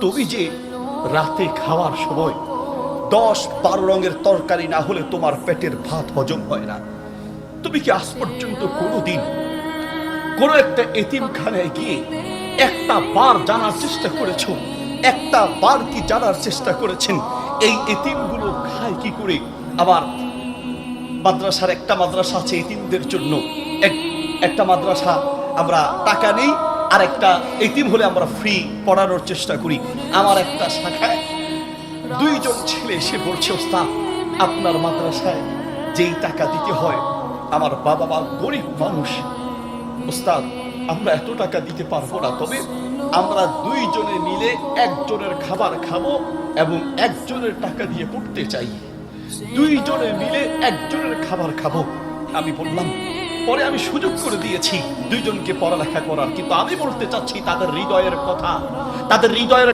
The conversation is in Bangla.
তুমি যে রাতে খাওয়ার সময় 10-12 রঙের তরকারি না হলে তোমার পেটের ভাত হজম হয় না, তুমি কি আজ পর্যন্ত কোনোদিন কোনো একটা এতিমখানায় গিয়ে একটা বার জানার চেষ্টা করেছো? একটা বার কি জানার চেষ্টা করেছেন এই এতিমগুলো খায় কি করে? আবার মাদ্রাসার একটা মাদ্রাসা আছে এতিমদের জন্য, একটা মাদ্রাসা আমরা টাকা নেই, আর একটা এতিম হলে আমরা ফ্রি পড়ানোর চেষ্টা করি। আমার একটা শাখায় 2 জন ছেলে এসে বলছে, ওস্তাদ আপনার মাদ্রাসায় যেই টাকা দিতে হয়, আমার বাবা মা গরিব মানুষ, ওস্তাদ আমরা এত টাকা দিতে পারবো না, তবে আমরা 2 জনে মিলে একজনের খাবার খাবো এবং একজনের টাকা দিয়ে পড়তে চাই। 2 জনে মিলে একজনের খাবার খাবো। আমি বললাম, পরে আমি সুযোগ করে দিয়েছি 2 জনকে পড়ালেখা করার, কিন্তু আমি বলতে চাচ্ছি তাদের হৃদয়ের কথা, তাদের হৃদয়ের